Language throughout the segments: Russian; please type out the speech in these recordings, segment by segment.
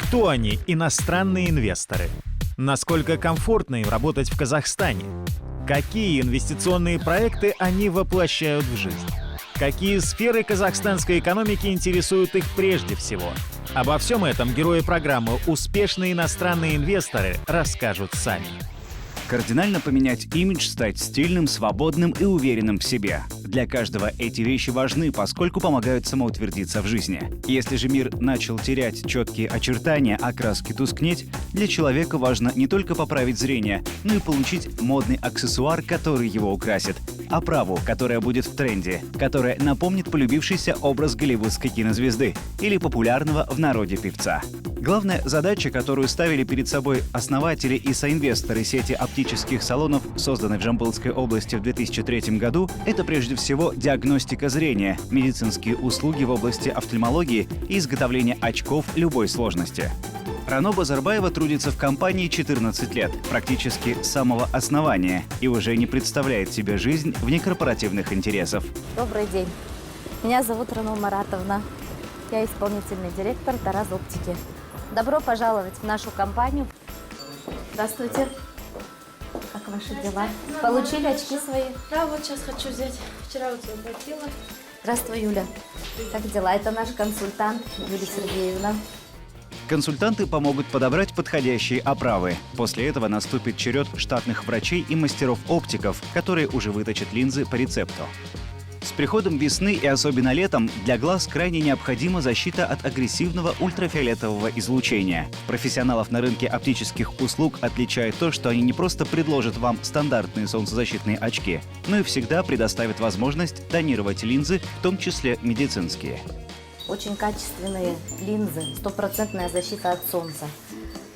Кто они, иностранные инвесторы? Насколько комфортно им работать в Казахстане? Какие инвестиционные проекты они воплощают в жизнь? Какие сферы казахстанской экономики интересуют их прежде всего? Обо всем этом герои программы «Успешные иностранные инвесторы» расскажут сами. Кардинально поменять имидж, стать стильным, свободным и уверенным в себе. Для каждого эти вещи важны, поскольку помогают самоутвердиться в жизни. Если же мир начал терять четкие очертания, а краски тускнеть, для человека важно не только поправить зрение, но и получить модный аксессуар, который его украсит. Оправу, которая будет в тренде, которая напомнит полюбившийся образ голливудской кинозвезды или популярного в народе певца. Главная задача, которую ставили перед собой основатели и соинвесторы сети оптических салонов, созданной в Жамбылской области в 2003 году, это прежде всего диагностика зрения, медицинские услуги в области офтальмологии и изготовление очков любой сложности. Рано Базарбаева трудится в компании 14 лет, практически с самого основания, и уже не представляет себе жизнь вне корпоративных интересов. Добрый день. Меня зовут Рано Маратовна. Я исполнительный директор Тараз Оптики. Добро пожаловать в нашу компанию. Здравствуйте. Как ваши дела? Получили очки свои? Да, вот сейчас хочу взять. Вчера вот заплатила. Здравствуй, Юля. Как дела? Это наш консультант Юлия Сергеевна. Консультанты помогут подобрать подходящие оправы. После этого наступит черед штатных врачей и мастеров-оптиков, которые уже выточат линзы по рецепту. С приходом весны и особенно летом для глаз крайне необходима защита от агрессивного ультрафиолетового излучения. Профессионалов на рынке оптических услуг отличает то, что они не просто предложат вам стандартные солнцезащитные очки, но и всегда предоставят возможность тонировать линзы, в том числе медицинские. Очень качественные линзы, стопроцентная защита от солнца.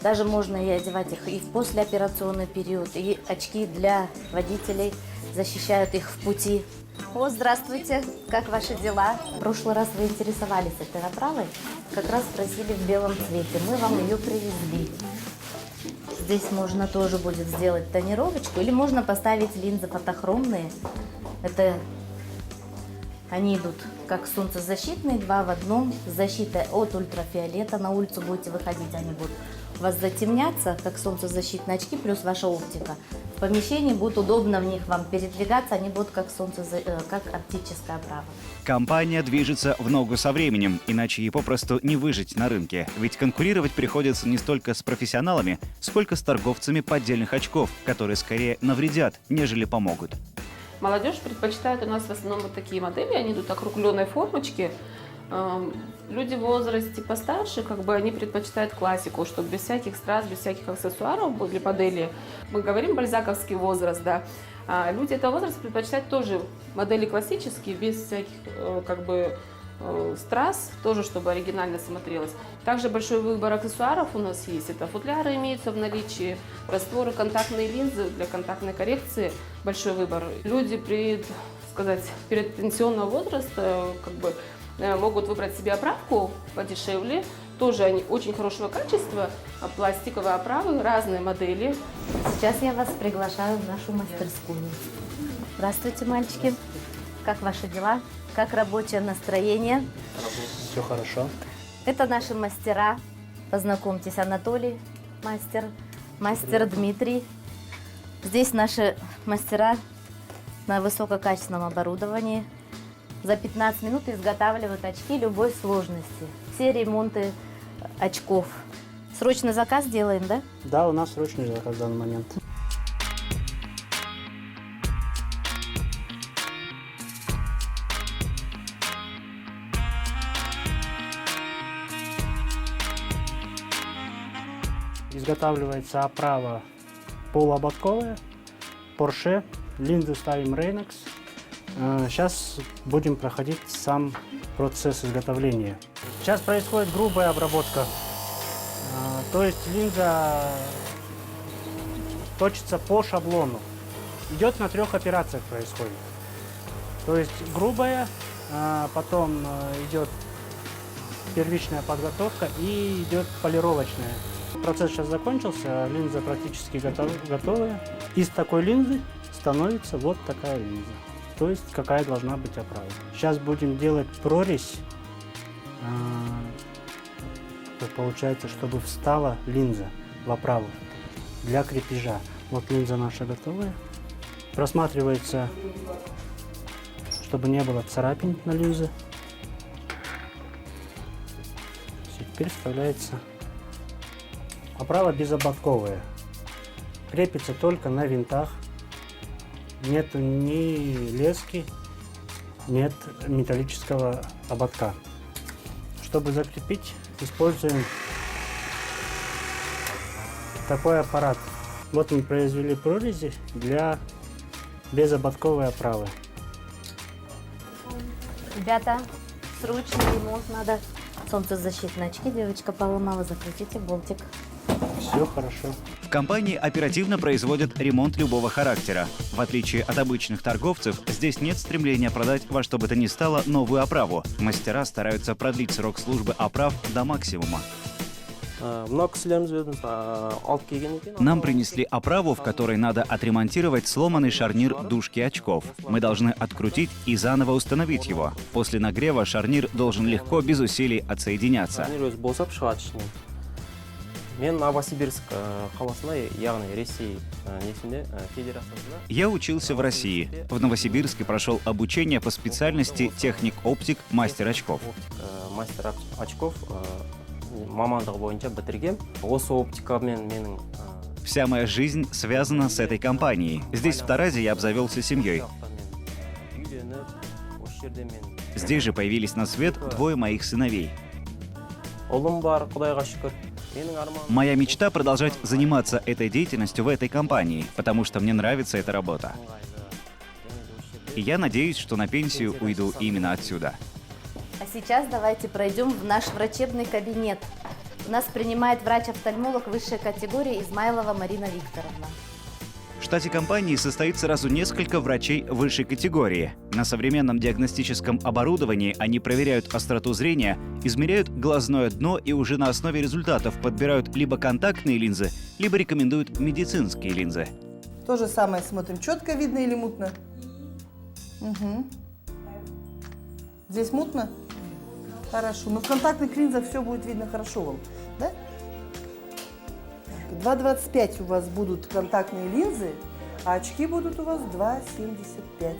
Даже можно и одевать их и в послеоперационный период, и очки для водителей защищают их в пути. О, здравствуйте, как ваши дела? В прошлый раз вы интересовались этой оправой, как раз просили в белом цвете, мы вам ее привезли. Здесь можно тоже будет сделать тонировочку, или можно поставить линзы фотохромные. Это они идут как солнцезащитные, 2 в 1, с защитой от ультрафиолета. На улицу будете выходить, они будут у вас затемняться, как солнцезащитные очки, плюс ваша оптика. В помещении будет удобно в них вам передвигаться, они будут как оптическая оправа. Компания движется в ногу со временем, иначе ей попросту не выжить на рынке. Ведь конкурировать приходится не столько с профессионалами, сколько с торговцами поддельных очков, которые скорее навредят, нежели помогут. Молодежь предпочитает у нас в основном вот такие модели, они идут округленной формочки. Люди в возрасте постарше, они предпочитают классику, чтобы без всяких страз, без всяких аксессуаров были модели. Мы говорим бальзаковский возраст, да. А люди этого возраста предпочитают тоже модели классические, без всяких страз, тоже чтобы оригинально смотрелось. Также большой выбор аксессуаров у нас есть. Это футляры имеются в наличии, растворы, контактные линзы для контактной коррекции. Большой выбор. Люди предпенсионного возраста могут выбрать себе оправку подешевле. Тоже они очень хорошего качества, пластиковые оправы, разные модели. Сейчас я вас приглашаю в нашу мастерскую. Здравствуйте, мальчики. Как ваши дела? Как рабочее настроение? Все хорошо. Это наши мастера. Познакомьтесь, Анатолий, мастер Дмитрий. Здесь наши мастера на высококачественном оборудовании. За 15 минут изготавливают очки любой сложности. Все ремонты очков. Срочный заказ делаем, да? Да, у нас срочный заказ в данный момент. Изготавливается оправа полуободковая, Porsche, линзы ставим Raynax. Сейчас будем проходить сам процесс изготовления. Сейчас происходит грубая обработка, то есть линза точится по шаблону. Идет на 3 операциях происходит. То есть грубая, потом идет первичная подготовка и идет полировочная. Процесс сейчас закончился, линза практически готовая. Из такой линзы становится вот такая линза. То есть какая должна быть оправа. Сейчас будем делать прорезь То есть получается, чтобы встала линза в оправу для крепежа. Вот линза наша готовая. Просматривается, чтобы не было царапин на линзе. Теперь вставляется. Оправа безободковая. Крепится только на винтах. Нету ни лески, нет металлического ободка. Чтобы закрепить, используем такой аппарат. Вот мы произвели прорези для безободковой оправы. Ребята, срочно ремонт надо. Солнцезащитные очки девочка поломала, закрутите болтик. Все хорошо. В компании оперативно производят ремонт любого характера. В отличие от обычных торговцев, здесь нет стремления продать во что бы то ни стало новую оправу. Мастера стараются продлить срок службы оправ до максимума. Нам принесли оправу, в которой надо отремонтировать сломанный шарнир дужки очков. Мы должны открутить и заново установить его. После нагрева шарнир должен легко, без усилий отсоединяться. Мен Новосибирск қаласында, яғни Ресей федерациясында. Я учился в России. В Новосибирске прошел обучение по специальности техник-оптик мастер очков. Мастер очков мамандығы бойынша бітіргем. Осы оптикамен менің Вся моя жизнь связана с этой компанией. Здесь, в Таразе, я обзавелся семьей. Здесь же появились на свет двое моих сыновей. Ұлым бар, Құдайға шүкір. Моя мечта — продолжать заниматься этой деятельностью в этой компании, потому что мне нравится эта работа. И я надеюсь, что на пенсию уйду именно отсюда. А сейчас давайте пройдем в наш врачебный кабинет. У нас принимает врач-офтальмолог высшей категории Измайлова Марина Викторовна. В штате компании состоит сразу несколько врачей высшей категории. На современном диагностическом оборудовании они проверяют остроту зрения, измеряют глазное дно и уже на основе результатов подбирают либо контактные линзы, либо рекомендуют медицинские линзы. То же самое смотрим, четко видно или мутно? Угу. Здесь мутно? Хорошо. Но в контактных линзах все будет видно хорошо вам, да? 2,25 у вас будут контактные линзы, а очки будут у вас 2,75.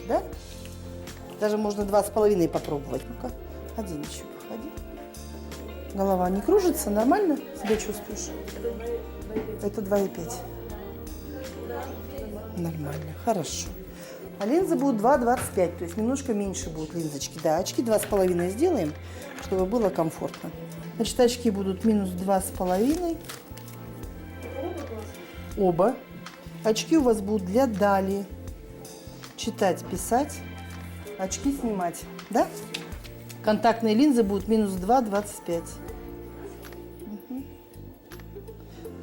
Да? Даже можно 2,5 попробовать. Ну-ка, ходи, еще походи. Голова не кружится? Нормально себя чувствуешь? Это 2,5. Нормально, хорошо. А линзы будут 2,25, то есть немножко меньше будут линзочки. Да, очки 2,5 сделаем, чтобы было комфортно. Значит, очки будут минус 2,5. Оба. Очки у вас будут для дали. Читать, писать, очки снимать. Да? Контактные линзы будут минус 2,25. Угу.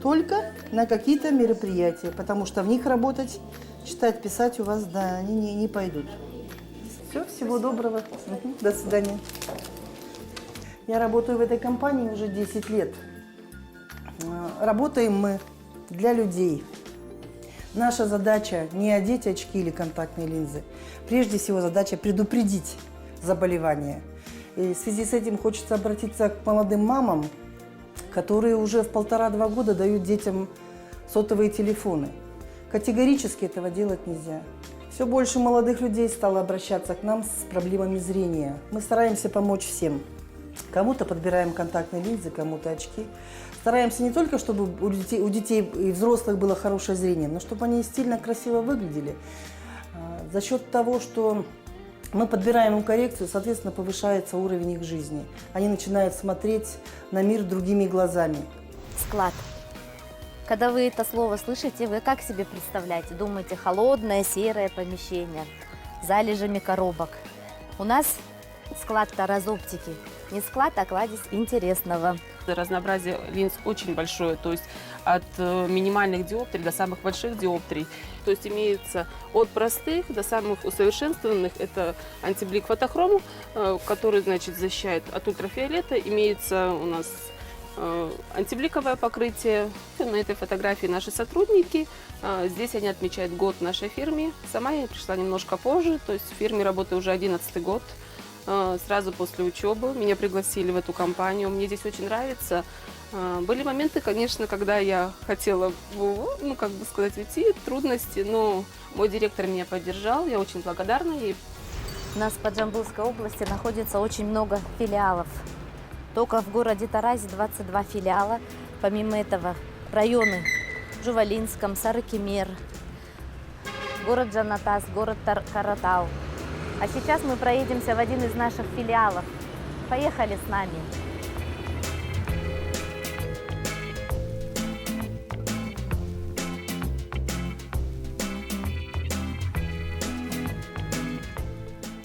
Только на какие-то мероприятия, потому что в них работать, читать, писать у вас, да, они не пойдут. Все, всего доброго. Угу. До свидания. Я работаю в этой компании уже 10 лет. Работаем мы для людей. Наша задача не одеть очки или контактные линзы. Прежде всего задача предупредить заболевание. И в связи с этим хочется обратиться к молодым мамам, которые уже в 1,5-2 года дают детям сотовые телефоны. Категорически этого делать нельзя. Все больше молодых людей стало обращаться к нам с проблемами зрения. Мы стараемся помочь всем. Кому-то подбираем контактные линзы, кому-то очки. Стараемся не только, чтобы у детей и взрослых было хорошее зрение, но чтобы они стильно, красиво выглядели. За счет того, что мы подбираем им коррекцию, соответственно, повышается уровень их жизни. Они начинают смотреть на мир другими глазами. Склад. Когда вы это слово слышите, вы как себе представляете? Думаете, холодное, серое помещение, залежами коробок. У нас склад Таразоптики. Не склад, а кладезь интересного. Разнообразие линз очень большое, то есть от минимальных диоптрий до самых больших диоптрий. То есть имеется от простых до самых усовершенствованных. Это антиблик фотохрому, который, значит, защищает от ультрафиолета. Имеется у нас антибликовое покрытие. На этой фотографии наши сотрудники. Здесь они отмечают год нашей фирме. Сама я пришла немножко позже, то есть в фирме работаю уже 11-й год. сразу после учебы. Меня пригласили в эту компанию. Мне здесь очень нравится. Были моменты, конечно, когда я хотела, ну, как бы сказать, уйти, трудности, но мой директор меня поддержал. Я очень благодарна ей. У нас по Джамбулской области находится очень много филиалов. Только в городе Таразе 22 филиала. Помимо этого районы в Жувалинском, Сарыкемер, город Джанатас, город Каратау. А сейчас мы проедемся в один из наших филиалов. Поехали с нами.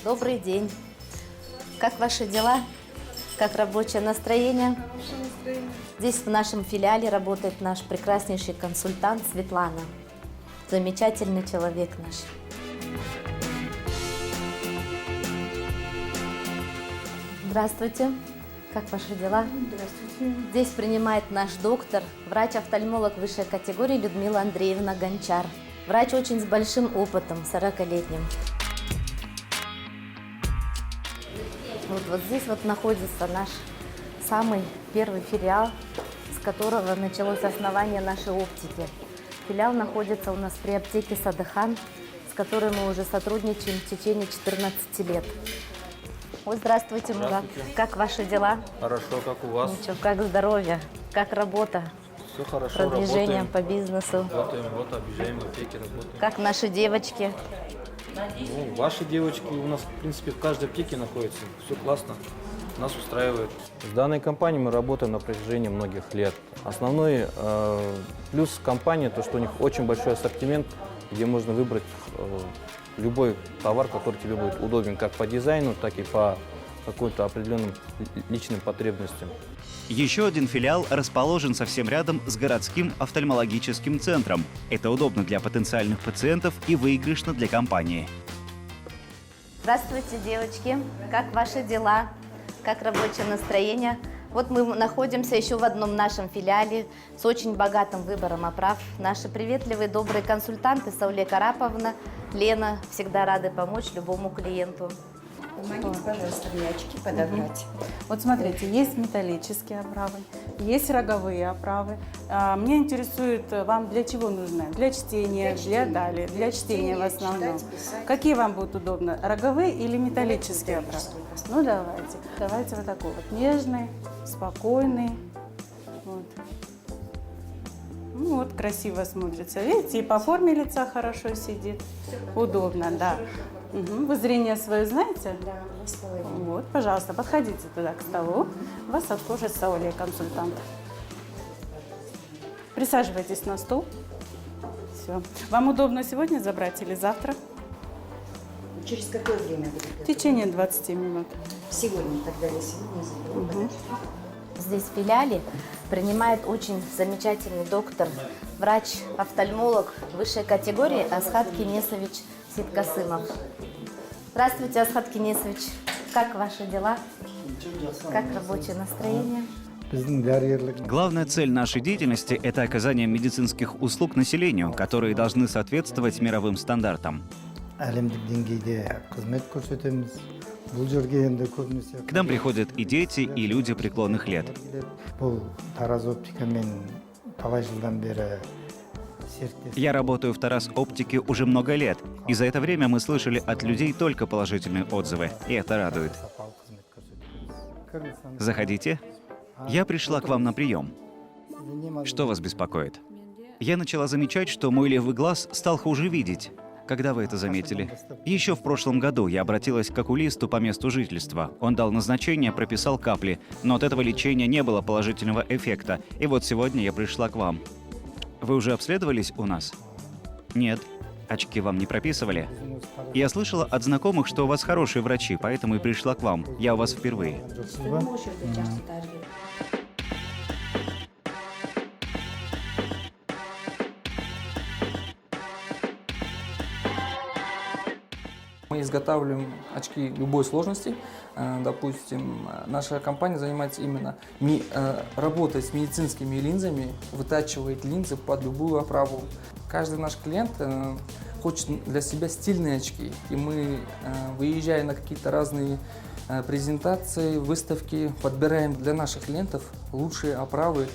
Добрый день. Как ваши дела? Как рабочее настроение? Здесь в нашем филиале работает наш прекраснейший консультант Светлана. Замечательный человек наш. Здравствуйте. Как ваши дела? Здравствуйте. Здесь принимает наш доктор, врач-офтальмолог высшей категории Людмила Андреевна Гончар. Врач очень с большим опытом, 40-летним. Вот здесь вот находится наш самый первый филиал, с которого началось основание нашей оптики. Филиал находится у нас при аптеке Садыхан, с которой мы уже сотрудничаем в течение 14 лет. Ой, здравствуйте, Мурат. Как ваши дела? Хорошо, как у вас? Ничего, как здоровье, как работа? Все хорошо, Продвижение работаем. по бизнесу. Работаем, вот объезжаем аптеки, работаем. Как наши девочки? Ну, ваши девочки у нас, в принципе, в каждой аптеке находятся. Все классно, нас устраивает. С данной компанией мы работаем на протяжении многих лет. Основной плюс компании, то, что у них очень большой ассортимент, где можно выбрать любой товар, который тебе будет удобен как по дизайну, так и по какой-то определенным личным потребностям. Еще один филиал расположен совсем рядом с городским офтальмологическим центром. Это удобно для потенциальных пациентов и выигрышно для компании. Здравствуйте, девочки. Как ваши дела? Как рабочее настроение? Вот мы находимся еще в одном нашем филиале с очень богатым выбором оправ. Наши приветливые, добрые консультанты Сауле Караповна, Лена всегда рады помочь любому клиенту. Помогите, пожалуйста, мне очки подобрать. Вот смотрите, есть металлические оправы, есть роговые оправы. Меня интересует, вам для чего нужно? Для чтения, для чтения в основном. читать, писать. Какие вам будут удобно, роговые или металлические оправы? Ну давайте вот такой вот нежный, спокойный. Вот. Ну вот, красиво смотрится. Видите, и по форме лица хорошо сидит. Удобно, да. Угу. Вы зрение свое знаете? Да, 2,5. Вот, пожалуйста, подходите туда к столу. Вас обслужит Сауле, консультант. Присаживайтесь на стул. Все. Вам удобно сегодня забрать или завтра? Через какое время будет? В течение 20 минут. Сегодня тогда я сегодня заберу. Здесь в филиале принимает очень замечательный доктор, врач-офтальмолог высшей категории Асхат Кенесович Ситкасымов. Здравствуйте, Асхат Кенесович. Как ваши дела? Как рабочее настроение? Главная цель нашей деятельности – это оказание медицинских услуг населению, которые должны соответствовать мировым стандартам. К нам приходят и дети, и люди преклонных лет. Я работаю в Тараз Оптике уже много лет, и за это время мы слышали от людей только положительные отзывы, и это радует. Заходите. Я пришла к вам на прием. Что вас беспокоит? Я начала замечать, что мой левый глаз стал хуже видеть. Когда вы это заметили? Еще в прошлом году я обратилась к окулисту по месту жительства. Он дал назначение, прописал капли, но от этого лечения не было положительного эффекта. И вот сегодня я пришла к вам. Вы уже обследовались у нас? Нет. Очки вам не прописывали? Я слышала от знакомых, что у вас хорошие врачи, поэтому и пришла к вам. Я у вас впервые. Мы изготавливаем очки любой сложности. Допустим, наша компания занимается именно работой с медицинскими линзами, вытачивает линзы под любую оправу. Каждый наш клиент хочет для себя стильные очки, и мы, выезжая на какие-то разные презентации, выставки подбираем для наших клиентов лучшие оправы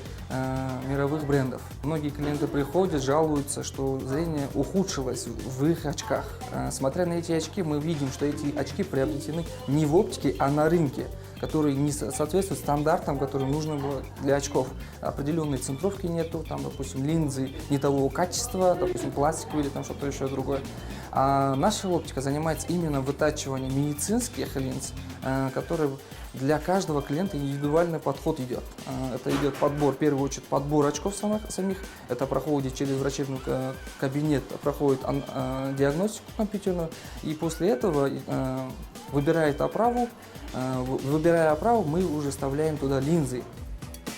мировых брендов. Многие клиенты приходят, жалуются, что зрение ухудшилось в их очках. Смотря на эти очки, мы видим, что эти очки приобретены не в оптике, а на рынке, которые не соответствуют стандартам, которые нужно было для очков. Определенной центровки нету, там, допустим, линзы не того качества, допустим, пластиковые или там что-то еще другое. А наша оптика занимается именно вытачиванием медицинских линз, которые для каждого клиента индивидуальный подход идет. Это идет подбор, в первую очередь, подбор очков самих. Это проходит через врачебный кабинет, проходит диагностику компьютерную. И после этого выбирая оправу, мы уже вставляем туда линзы.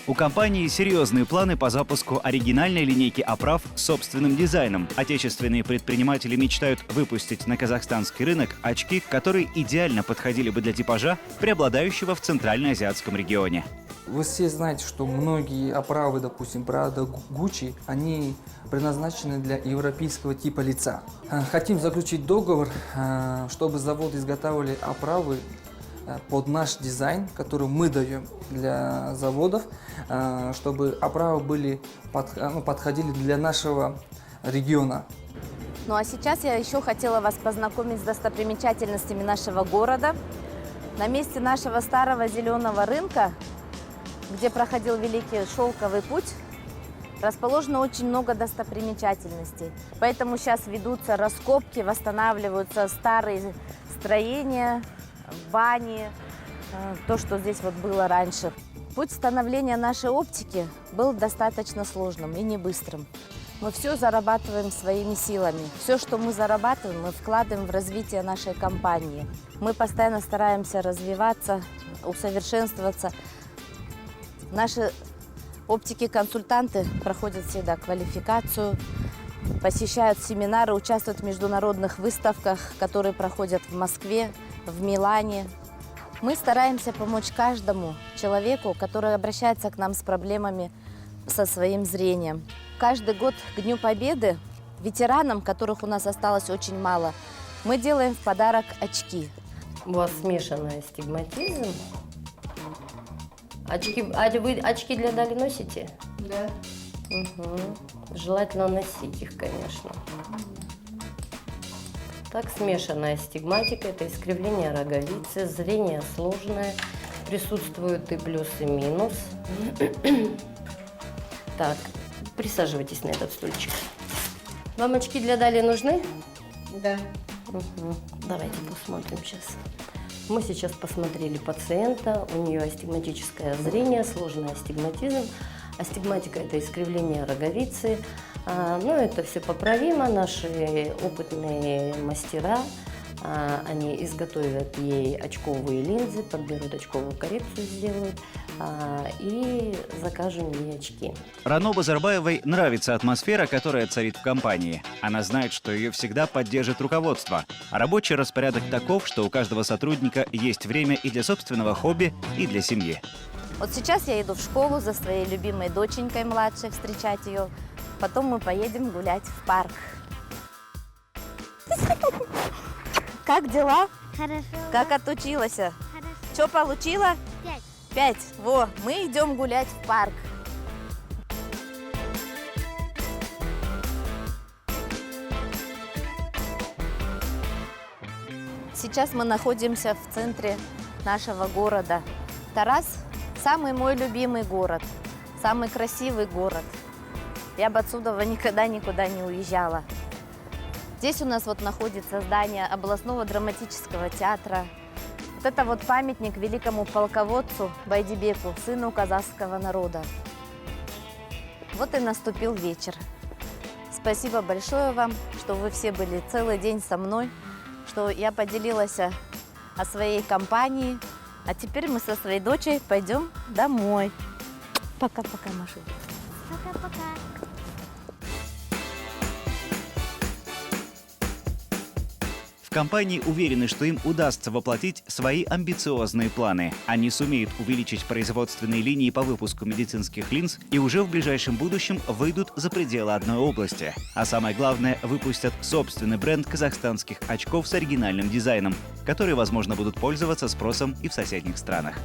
У компании серьезные планы по запуску оригинальной линейки оправ с собственным дизайном. Отечественные предприниматели мечтают выпустить на казахстанский рынок очки, которые идеально подходили бы для типажа, преобладающего в центральноазиатском регионе. Вы все знаете, что многие оправы, допустим, Prada, Gucci, они предназначены для европейского типа лица. Хотим заключить договор, чтобы заводы изготавливали оправы под наш дизайн, который мы даем для заводов, чтобы оправы подходили для нашего региона. Ну а сейчас я еще хотела вас познакомить с достопримечательностями нашего города. На месте нашего старого зеленого рынка, где проходил Великий Шелковый путь, расположено очень много достопримечательностей. Поэтому сейчас ведутся раскопки, восстанавливаются старые строения, бани, то, что здесь вот было раньше. Путь становления нашей оптики был достаточно сложным и не быстрым. Мы все зарабатываем своими силами. Все, что мы зарабатываем, мы вкладываем в развитие нашей компании. Мы постоянно стараемся развиваться, усовершенствоваться. Наши оптики-консультанты проходят всегда квалификацию, посещают семинары, участвуют в международных выставках, которые проходят в Москве, в Милане. Мы стараемся помочь каждому человеку, который обращается к нам с проблемами со своим зрением. Каждый год к Дню Победы ветеранам, которых у нас осталось очень мало, мы делаем в подарок очки. У вас смешанный астигматизм. Вы очки для Дали носите? Да. Угу. Желательно носить их, конечно. Так, смешанная астигматика – это искривление роговицы, зрение сложное, присутствуют и плюс, и минус. Так, присаживайтесь на этот стульчик. Вам очки для Дали нужны? Да. Угу. Давайте посмотрим сейчас. Мы сейчас посмотрели пациента, у нее астигматическое зрение, сложный астигматизм. Астигматика – это искривление роговицы. Но это все поправимо. Наши опытные мастера, они изготовят ей очковые линзы, подберут очковую коррекцию, сделают и закажем ей очки. Рано Базарбаевой нравится атмосфера, которая царит в компании. Она знает, что ее всегда поддержит руководство. А рабочий распорядок таков, что у каждого сотрудника есть время и для собственного хобби, и для семьи. Вот сейчас я иду в школу за своей любимой доченькой младшей, встречать ее. Потом мы поедем гулять в парк. Как дела? Хорошо. Как отучилась? Хорошо. Что получила? 5. 5. Во, мы идем гулять в парк. Сейчас мы находимся в центре нашего города. Тарас – самый мой любимый город, самый красивый город. Я бы отсюда никогда никуда не уезжала. Здесь у нас вот находится здание областного драматического театра. Вот это вот памятник великому полководцу Байдибеку, сыну казахского народа. Вот и наступил вечер. Спасибо большое вам, что вы все были целый день со мной, что я поделилась о своей компании. А теперь мы со своей дочей пойдем домой. Пока-пока, Маша. Пока-пока. В компании уверены, что им удастся воплотить свои амбициозные планы. Они сумеют увеличить производственные линии по выпуску медицинских линз и уже в ближайшем будущем выйдут за пределы одной области. А самое главное, выпустят собственный бренд казахстанских очков с оригинальным дизайном, которые, возможно, будут пользоваться спросом и в соседних странах.